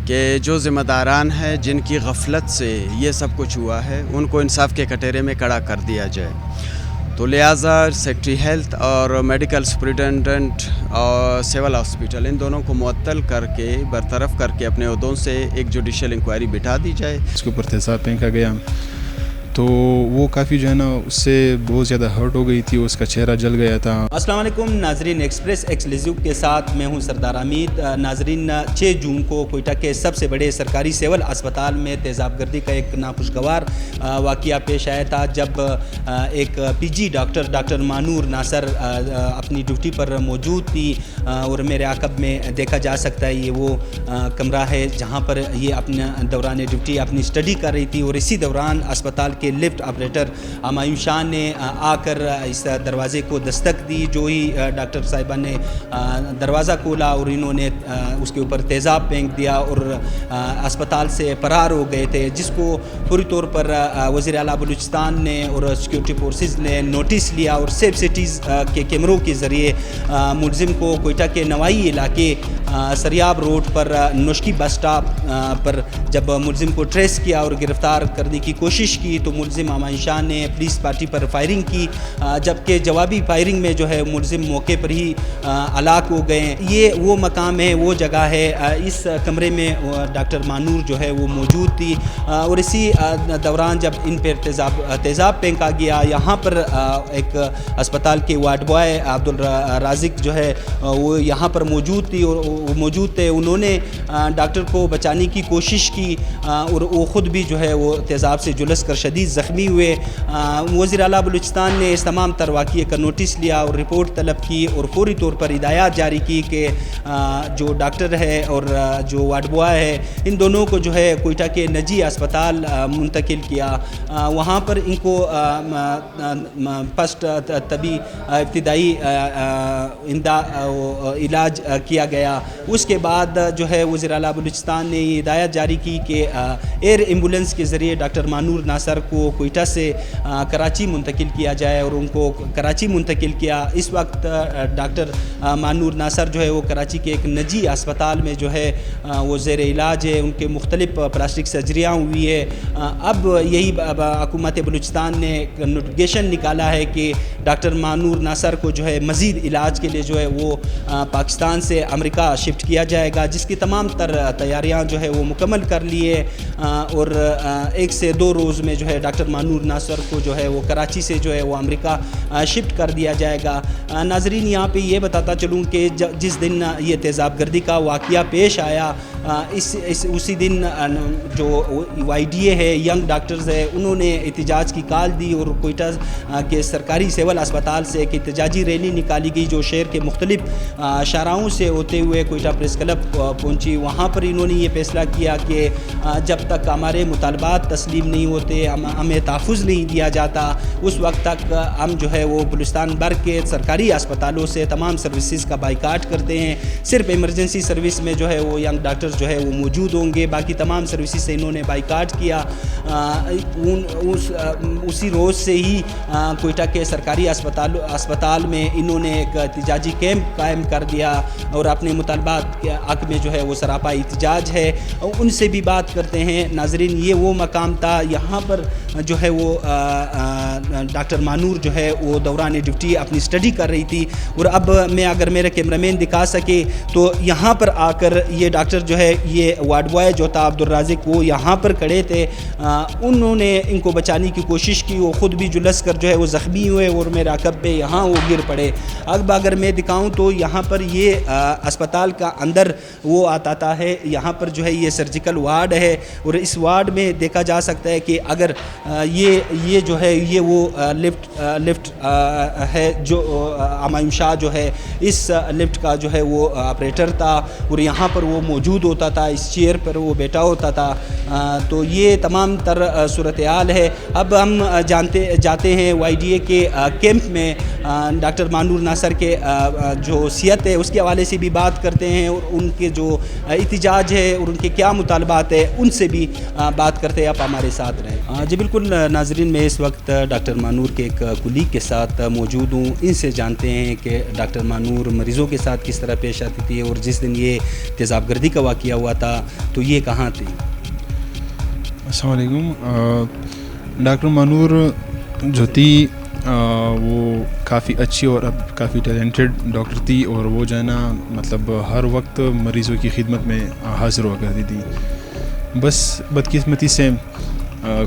کہ جو ذمہ داران ہیں جن کی غفلت سے یہ سب کچھ ہوا ہے ان کو انصاف کے کٹہرے میں کھڑا کر دیا جائے. تو لہٰذا سیکٹری ہیلتھ اور میڈیکل سپرنٹینڈنٹ اور سول ہاسپٹل ان دونوں کو معطل کر کے برطرف کر کے اپنے عہدوں سے ایک جوڈیشل انکوائری بٹھا دی جائے. اس کے اوپر تیزاب پھینکا گیا تو وہ کافی جو ہے نا اس سے بہت زیادہ ہرٹ ہو گئی تھی, اس کا چہرہ جل گیا تھا. السلام علیکم ناظرین, ایکسپریس ایکسکلوسیو کے ساتھ میں ہوں سردار حمید. ناظرین, 6 جون کو کوئٹہ کے سب سے بڑے سرکاری سول اسپتال میں تیزاب گردی کا ایک ناخوشگوار واقعہ پیش آیا تھا, جب ایک پی جی ڈاکٹر مانور ناصر اپنی ڈیوٹی پر موجود تھی اور میرے عقب میں دیکھا جا سکتا ہے یہ وہ کمرہ ہے جہاں پر یہ اپنا دوران ڈیوٹی اپنی اسٹڈی کر رہی تھی. اور اسی دوران اسپتال کے لفٹ آپریٹر ہمایوں شاہ نے آ کر اس دروازے کو دستک دی. جو ہی ڈاکٹر صاحبہ نے دروازہ کھولا اور انہوں نے اس کے اوپر تیزاب پھینک دیا اور اسپتال سے فرار ہو گئے تھے, جس کو فوری طور پر وزیر اعلیٰ بلوچستان نے اور سیکورٹی فورسز نے نوٹس لیا اور سیف سٹیز کے کیمروں کے ذریعے ملزم کو کوئٹہ کے نوائی علاقے سریاب روڈ پر نوشکی بس سٹاپ پر جب ملزم کو ٹریس کیا اور گرفتار کرنے کی کوشش کی تو ملزم ہمایوں شاہ نے پولیس پارٹی پر فائرنگ کی, جبکہ جوابی فائرنگ میں جو ہے ملزم موقع پر ہی ہلاک ہو گئے. یہ وہ مقام ہے, وہ جگہ ہے, اس کمرے میں ڈاکٹر مانور جو ہے وہ موجود تھی. اور اسی دوران جب ان پر تیزاب پھینکا گیا, یہاں پر ایک اسپتال کے وارڈ بوائے عبدالرازق جو ہے وہ یہاں پر موجود تھے. انہوں نے ڈاکٹر کو بچانے کی کوشش کی اور وہ خود بھی جو ہے وہ تیزاب سے جلس کر شدید زخمی ہوئے. وزیر اعلیٰ بلوچستان نے اس تمام تر واقعے کا نوٹس لیا اور رپورٹ طلب کی اور فوری طور پر ہدایات جاری کی کہ جو ڈاکٹر ہے اور جو وارڈ بوائے ہے ان دونوں کو جو ہے کوئٹہ کے نجی اسپتال منتقل کیا. وہاں پر ان کو فسٹ طبی ابتدائی علاج کیا گیا. اس کے بعد جو ہے وزیر اعلیٰ بلوچستان نے یہ ہدایت جاری کی کہ ایئر ایمبولینس کے ذریعے ڈاکٹر مانور ناصر کو کوئٹہ سے کراچی منتقل کیا جائے اور ان کو کراچی منتقل کیا. اس وقت ڈاکٹر مانور ناصر جو ہے وہ کراچی کے ایک نجی اسپتال میں جو ہے وہ زیر علاج ہے. ان کے مختلف پلاسٹک سرجریاں ہوئی ہے. اب یہی حکومت بلوچستان نے نوٹیفیکیشن نکالا ہے کہ ڈاکٹر مانور ناصر کو جو ہے مزید علاج کے لیے جو ہے وہ پاکستان سے امریکہ شفٹ کیا جائے گا, جس کی تمام تر تیاریاں جو ہے وہ مکمل کر لی ہے اور 1 سے 2 روز میں جو ہے ڈاکٹر مانور ناصر کو جو ہے وہ کراچی سے جو ہے وہ امریکہ شفٹ کر دیا جائے گا. ناظرین, یہاں پہ یہ بتاتا چلوں کہ جس دن یہ تیزاب گردی کا واقعہ پیش آیا اسی دن جو وائی ڈی اے ہے, ینگ ڈاکٹرز ہے, انہوں نے احتجاج کی کال دی اور کوئٹہ کے سرکاری سول اسپتال سے ایک احتجاجی ریلی نکالی گئی جو شہر کے مختلف شاہراہوں سے ہوتے ہوئے کوئٹہ پریس کلب پہنچی. وہاں پر انہوں نے یہ فیصلہ کیا کہ جب تک ہمارے مطالبات تسلیم نہیں ہوتے, ہمیں تحفظ نہیں دیا جاتا, اس وقت تک ہم جو ہے وہ بلوچستان بھر کے سرکاری اسپتالوں سے تمام سروسز کا بائیکاٹ کرتے ہیں. صرف ایمرجنسی سروس میں جو ہے وہ ینگ ڈاکٹر جو ہے وہ موجود ہوں گے, باقی تمام سروسز سے انہوں نے بائیکاٹ کیا. اسی روز سے ہی کوئٹہ کے سرکاری اسپتال میں انہوں نے ایک احتجاجی کیمپ قائم کر دیا اور اپنے مطالبات کے حق میں جو ہے وہ سراپا احتجاج ہے. ان سے بھی بات کرتے ہیں. ناظرین, یہ وہ مقام تھا یہاں پر جو ہے وہ ڈاکٹر مانور جو ہے وہ دوران ڈیوٹی اپنی اسٹڈی کر رہی تھی. اور اب میں اگر میرے کیمرہ مین دکھا سکے تو یہاں پر آ کر یہ ڈاکٹر جو ہے یہ وارڈ بوائے جو تھا عبدالرازق وہ یہاں پر کھڑے تھے. انہوں نے ان کو بچانے کی کوشش کی, وہ خود بھی جلس کر جو ہے وہ زخمی ہوئے اور میرے عقب پہ یہاں وہ گر پڑے. اب اگر میں دکھاؤں تو یہاں پر یہ اسپتال کا اندر وہ آتا ہے, یہاں پر جو ہے یہ سرجیکل وارڈ ہے اور اس وارڈ میں دیکھا جا سکتا ہے کہ اگر یہ جو ہے یہ وہ لفٹ ہے جو ہمایوں شاہ جو ہے اس لفٹ کا جو ہے وہ آپریٹر تھا اور یہاں پر وہ موجود ہوتا تھا, اس چیئر پر وہ بیٹھا ہوتا تھا. تو یہ تمام تر صورتحال ہے. اب ہم جاتے ہیں وائی ڈی اے کے کیمپ میں. ڈاکٹر مانور ناصر کے جو صحت ہے اس کے حوالے سے بھی بات کرتے کرتے ہیں اور ان کے جو احتجاج ہے اور ان کے کیا مطالبات ہے ان سے بھی بات کرتے ہیں. آپ ہمارے ساتھ رہیں. جی بالکل ناظرین, میں اس وقت ڈاکٹر مانور کے ایک کلیگ کے ساتھ موجود ہوں. ان سے جانتے ہیں کہ ڈاکٹر مانور مریضوں کے ساتھ کس طرح پیش آتی تھی اور جس دن یہ تیزاب گردی کا واقعہ ہوا تھا تو یہ کہاں تھی. السلام علیکم. ڈاکٹر مانور جو تھی وہ کافی اچھی اور اب کافی ٹیلنٹڈ ڈاکٹر تھی, اور وہ جو ہے نا مطلب ہر وقت مریضوں کی خدمت میں حاضر ہوا کرتی تھی. بس بدقسمتی سے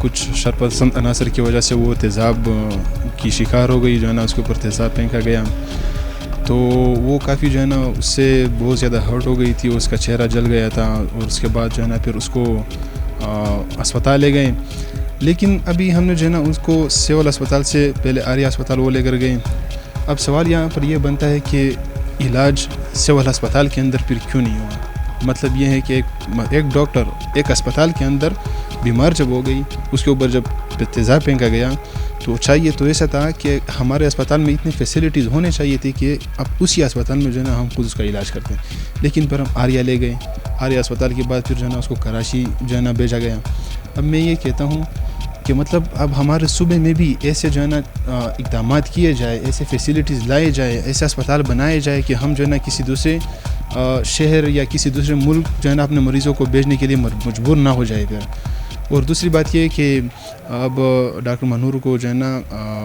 کچھ شرپسند عناصر کی وجہ سے وہ تیزاب کی شکار ہو گئی, جو ہے نا اس کے اوپر تیزاب پھینکا گیا. تو وہ کافی جو ہے نا اس سے بہت زیادہ ہرٹ ہو گئی تھی, اس کا چہرہ جل گیا تھا, اور اس کے بعد جو ہے نا پھر اس کو اسپتال لے گئے. لیکن ابھی ہم نے جو ہے نا اس کو سول اسپتال سے پہلے آریہ اسپتال وہ لے کر گئے. اب سوال یہاں پر یہ بنتا ہے کہ علاج سول اسپتال کے اندر پھر کیوں نہیں ہوا. مطلب یہ ہے کہ ایک ڈاکٹر ایک اسپتال کے اندر بیمار جب ہو گئی, اس کے اوپر جب تیزاب پھینکا گیا, تو چاہیے تو ایسا تھا کہ ہمارے اسپتال میں اتنی فیسلٹیز ہونے چاہیے تھی کہ اب اسی اسپتال میں جو ہے نا ہم خود اس کا علاج کرتے ہیں. لیکن پھر ہم آریہ لے گئے. آریہ اسپتال کے بعد پھر جو ہے نا اس کو کراچی جو ہے نا بھیجا گیا. اب میں یہ کہتا ہوں کہ مطلب اب ہمارے صوبے میں بھی ایسے جو ہے نا اقدامات کیے جائے, ایسے فیسلٹیز لائے جائے, ایسے اسپتال بنائے جائے کہ ہم جو ہے نا کسی دوسرے شہر یا کسی دوسرے ملک جو ہے نا اپنے مریضوں کو بھیجنے کے لیے مجبور نہ ہو جائے پھر. اور دوسری بات یہ ہے کہ اب ڈاکٹر مانور کو جو ہے نا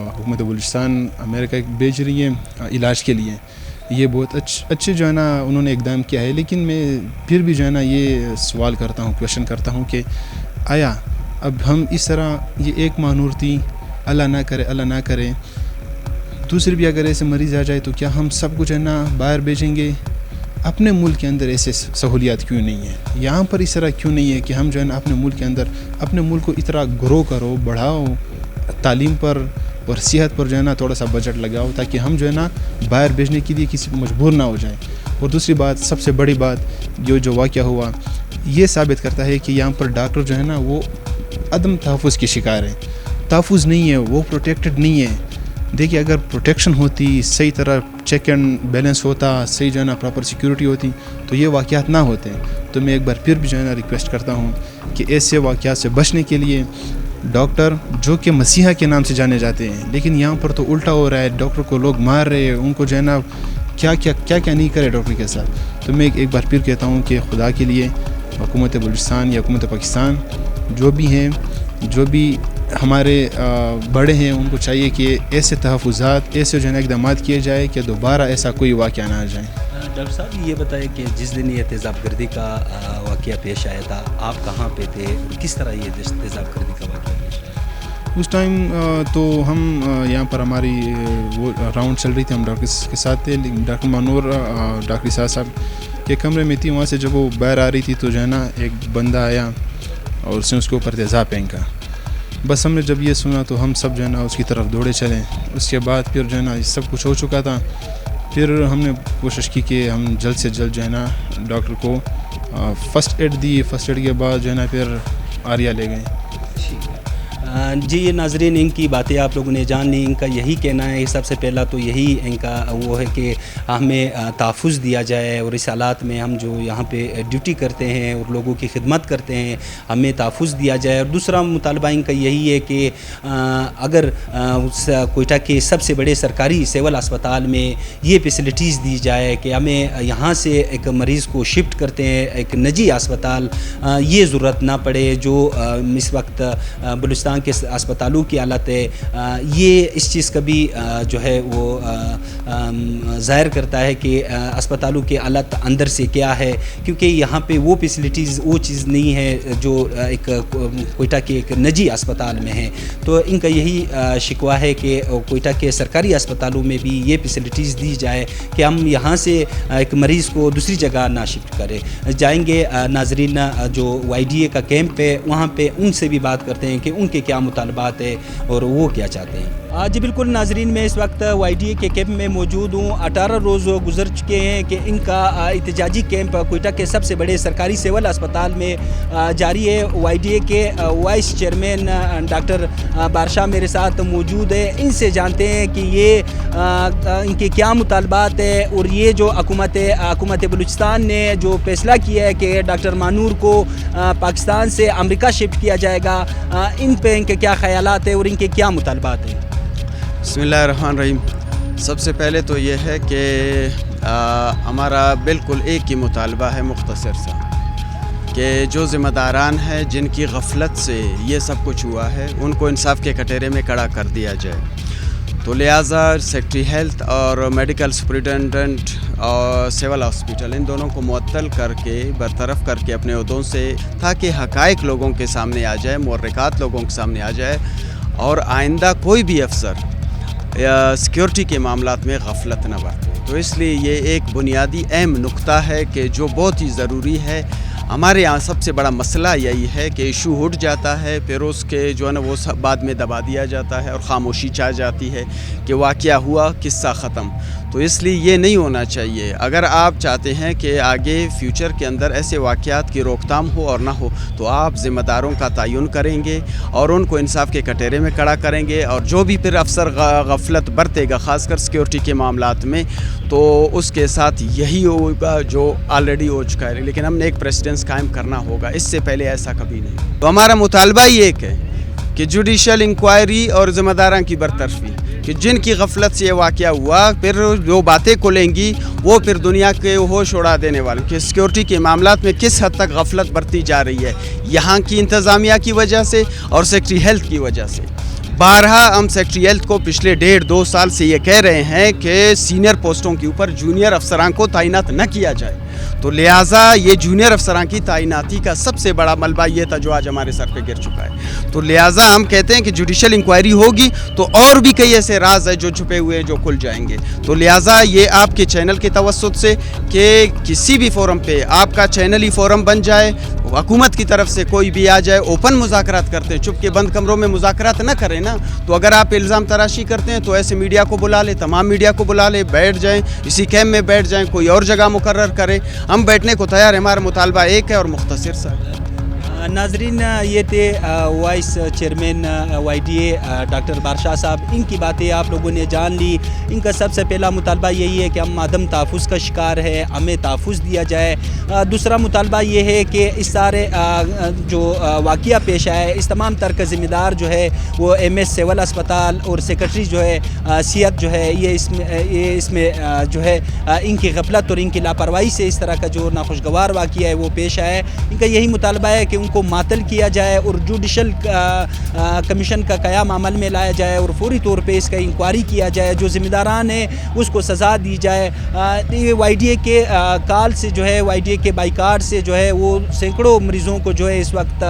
حکومت بلوچستان امریکہ بھیج رہی ہے علاج کے لیے. یہ بہت اچھے جو ہے نا انہوں نے اقدام کیا ہے. لیکن میں پھر بھی جو ہے نا یہ سوال کرتا ہوں, کویشچن کرتا ہوں کہ آیا اب ہم اس طرح, یہ ایک مانور تھی, اللہ نہ کرے دوسری بھی اگر ایسے مریض آ جائے تو کیا ہم سب کچھ ہے نا باہر بھیجیں گے؟ اپنے ملک کے اندر ایسے سہولیات کیوں نہیں ہیں؟ یہاں پر اس طرح کیوں نہیں ہے کہ ہم جو ہے نا اپنے ملک کے اندر اپنے ملک کو اتنا گرو کرو, بڑھاؤ, تعلیم پر اور صحت پر جو ہے نا تھوڑا سا بجٹ لگاؤ, تاکہ ہم جو ہے نا باہر بھیجنے کے لیے کسی مجبور نہ ہو جائیں. اور دوسری بات, سب سے بڑی بات جو واقعہ ہوا, یہ ثابت کرتا ہے کہ یہاں پر ڈاکٹر جو ہے نا وہ عدم تحفظ کی شکار ہے. تحفظ نہیں ہے, وہ پروٹیکٹڈ نہیں ہے. دیکھیے اگر پروٹیکشن ہوتی, صحیح طرح چیک اینڈ بیلنس ہوتا, صحیح جو ہے نا پراپر سیکیورٹی ہوتی, تو یہ واقعات نہ ہوتے. تو میں ایک بار پھر بھی جو ہے نا ریکویسٹ کرتا ہوں کہ ایسے واقعات سے بچنے کے لیے ڈاکٹر جو کہ مسیحا کے نام سے جانے جاتے ہیں, لیکن یہاں پر تو الٹا ہو رہا ہے, ڈاکٹر کو لوگ مار رہے ہیں, ان کو جو ہے نا کیا نہیں کرے ڈاکٹر کے ساتھ. تو میں ایک بار پھر کہتا ہوں کہ خدا کے لیے حکومت بلوچستان یا حکومت پاکستان جو بھی ہیں, جو بھی ہمارے بڑے ہیں, ان کو چاہیے کہ ایسے تحفظات, ایسے جو ہے نا اقدامات کیے جائے کہ دوبارہ ایسا کوئی واقعہ نہ آ جائے. ڈاکٹر صاحب یہ بتائیں کہ جس دن یہ تیزاب گردی کا واقعہ پیش آیا تھا, آپ کہاں پہ تھے اور کس طرح یہ تیزاب گردی کا واقعہ پیش آیا؟ اس ٹائم تو ہم یہاں پر ہماری وہ راؤنڈ چل رہی تھی, ہم ڈاکٹرس کے ساتھ تھے. لیکن ڈاکٹر مانور ڈاکٹر صاحب کے کمرے میں تھی, وہاں سے جب وہ باہر آ رہی تھی تو جو ہے نا ایک بندہ آیا اور اس نے اس کے اوپر تیزاب پھینکا. بس ہم نے جب یہ سنا تو ہم سب جو ہے نا اس کی طرف دوڑے چلیں. اس کے بعد پھر جو ہے نا سب کچھ ہو چکا تھا. پھر ہم نے کوشش کی کہ ہم جلد سے جلد جو ہے نا ڈاکٹر کو فرسٹ ایڈ دی. فرسٹ ایڈ کے بعد جو ہے نا پھر آریہ لے گئے. جی یہ ناظرین, ان کی باتیں آپ لوگوں نے جان لی. ان کا یہی کہنا ہے, سب سے پہلا تو یہی ان کا وہ ہے کہ ہمیں تحفظ دیا جائے, اور اس حالات میں ہم جو یہاں پہ ڈیوٹی کرتے ہیں اور لوگوں کی خدمت کرتے ہیں, ہمیں تحفظ دیا جائے. اور دوسرا مطالبہ ان کا یہی ہے کہ اگر کوئٹہ کے سب سے بڑے سرکاری سول اسپتال میں یہ فیسلٹیز دی جائے کہ ہمیں یہاں سے ایک مریض کو شفٹ کرتے ہیں ایک نجی اسپتال, یہ ضرورت نہ پڑے جو اس وقت بلوچستان کے اسپتالوں کی حالت ہے. یہ اس چیز کا بھی جو ہے وہ ظاہر کرتا ہے کہ اسپتالوں کی حالت اندر سے کیا ہے, کیونکہ یہاں پہ وہ فیسلٹیز وہ چیز نہیں ہے جو ایک کوئٹہ کے ایک نجی اسپتال میں ہے. تو ان کا یہی شکوہ ہے کہ کوئٹہ کے سرکاری اسپتالوں میں بھی یہ فیسلٹیز دی جائے کہ ہم یہاں سے ایک مریض کو دوسری جگہ نہ شفٹ کریں. جائیں گے ناظرین جو YDA کا کیمپ ہے وہاں پہ, ان سے بھی بات کرتے ہیں کہ ان کے کیا مطالبات ہے اور وہ کیا چاہتے ہیں. جی بالکل ناظرین، میں اس وقت وائی ڈی اے کے کیمپ میں موجود ہوں۔ 18 روز گزر چکے ہیں کہ ان کا احتجاجی کیمپ کوئٹہ کے سب سے بڑے سرکاری سول اسپتال میں جاری ہے۔ وائی ڈی اے کے وائس چیئرمین ڈاکٹر بارشاہ میرے ساتھ موجود ہے۔ ان سے جانتے ہیں کہ یہ ان کے کیا مطالبات ہے، اور یہ جو حکومت بلوچستان نے جو فیصلہ کیا ہے کہ ڈاکٹر مانور کو پاکستان سے امریکہ شفٹ کیا جائے گا، ان پہ ان کے کیا خیالات ہیں اور ان کے کیا مطالبات ہیں۔ بسم اللہ الرحمن الرحیم۔ سب سے پہلے تو یہ ہے کہ ہمارا بالکل ایک ہی مطالبہ ہے مختصر سا، کہ جو ذمہ داران ہیں جن کی غفلت سے یہ سب کچھ ہوا ہے، ان کو انصاف کے کٹہرے میں کھڑا کر دیا جائے۔ تو لہٰذا سیکٹری ہیلتھ اور میڈیکل سپرنٹینڈنٹ اور سول ہاسپٹل ان دونوں کو معطل کر کے برطرف کر کے اپنے عہدوں سے، تاکہ حقائق لوگوں کے سامنے آ جائے، محرکات لوگوں کے سامنے آ جائے، اور آئندہ کوئی بھی افسر سیکیورٹی کے معاملات میں غفلت نہ برتے۔ تو اس لیے یہ ایک بنیادی اہم نقطہ ہے کہ جو بہت ہی ضروری ہے۔ ہمارے یہاں سب سے بڑا مسئلہ یہی ہے کہ ایشو اٹھ جاتا ہے، پھر اس کے جو ہے نا وہ بعد میں دبا دیا جاتا ہے اور خاموشی چھا جاتی ہے کہ واقعہ ہوا، قصہ ختم۔ تو اس لیے یہ نہیں ہونا چاہیے۔ اگر آپ چاہتے ہیں کہ آگے فیوچر کے اندر ایسے واقعات کی روک تھام ہو اور نہ ہو، تو آپ ذمہ داروں کا تعین کریں گے اور ان کو انصاف کے کٹہرے میں کھڑا کریں گے، اور جو بھی پھر افسر غفلت برتے گا خاص کر سیکیورٹی کے معاملات میں، تو اس کے ساتھ یہی ہوگا جو آلریڈی ہو چکا ہے۔ لیکن ہم نے ایک پریسیڈنس قائم کرنا ہوگا، اس سے پہلے ایسا کبھی نہیں۔ تو ہمارا مطالبہ ہی ایک ہے کہ جوڈیشل انکوائری اور ذمہ داران کی برطرفی، کہ جن کی غفلت سے یہ واقعہ ہوا، پھر جو باتیں کھلیں گی وہ پھر دنیا کے ہوش اڑا دینے والے، کہ سیکیورٹی کے معاملات میں کس حد تک غفلت برتی جا رہی ہے یہاں کی انتظامیہ کی وجہ سے اور سیکٹری ہیلتھ کی وجہ سے۔ بارہا ہم سیکٹری ہیلتھ کو پچھلے 1.5-2 سال سے یہ کہہ رہے ہیں کہ سینئر پوسٹوں کے اوپر جونیئر افسران کو تعینات نہ کیا جائے۔ تو لہٰذا یہ جونیئر افسران کی تعیناتی کا سب سے بڑا ملبہ یہ تھا جو آج ہمارے سر پہ گر چکا ہے۔ تو لہٰذا ہم کہتے ہیں کہ جوڈیشل انکوائری ہوگی تو اور بھی کئی ایسے راز ہیں جو چھپے ہوئے ہیں جو کھل جائیں گے۔ تو لہٰذا یہ آپ کے چینل کے توسط سے کہ کسی بھی فورم پہ آپ کا چینل ہی فورم بن جائے، حکومت کی طرف سے کوئی بھی آ جائے، اوپن مذاکرات کرتے ہیں، چپ کے بند کمروں میں مذاکرات نہ کریں نا۔ تو اگر آپ الزام تراشی کرتے ہیں تو ایسے میڈیا کو بلا لیں، تمام میڈیا کو بلا لیں، بیٹھ جائیں، اسی کیمپ میں بیٹھ جائیں، کوئی اور جگہ مقرر کریں، ہم بیٹھنے کو تیار ہیں۔ ہمارا مطالبہ ایک ہے اور مختصر سا ہے۔ ناظرین، یہ تھے vice chairman Y D A doctor بارشاہ صاحب۔ ان کی باتیں آپ لوگوں نے جان لی۔ ان کا سب سے پہلا مطالبہ یہی ہے کہ ہم عدم تحفظ کا شکار ہے، ہمیں تحفظ دیا جائے۔ دوسرا مطالبہ یہ ہے کہ اس سارے جو واقعہ پیش آیا ہے، اس تمام تر کا ذمہ دار جو ہے وہ ایم ایس سول اسپتال اور سیکرٹری جو ہے صحت جو ہے، یہ اس میں جو ہے ان کی غفلت اور ان کی لاپرواہی سے اس طرح کا جو ناخوشگوار واقعہ ہے وہ پیش آیا ہے۔ ان کا یہی مطالبہ ہے کہ ان کو معطل کیا جائے اور جوڈیشل کمیشن کا قیام عمل میں لایا جائے اور فوری طور پہ اس کا انکوائری کیا جائے، جو ذمہ داران ہیں اس کو سزا دی جائے۔ وائی ڈی اے کے کال سے جو ہے، وائی ڈی اے کے بائیکاٹ سے جو ہے وہ سینکڑوں مریضوں کو جو ہے اس وقت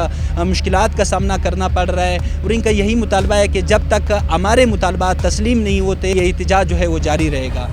مشکلات کا سامنا کرنا پڑ رہا ہے، اور ان کا یہی مطالبہ ہے کہ جب تک ہمارے مطالبات تسلیم نہیں ہوتے یہ احتجاج جو ہے وہ جاری رہے گا۔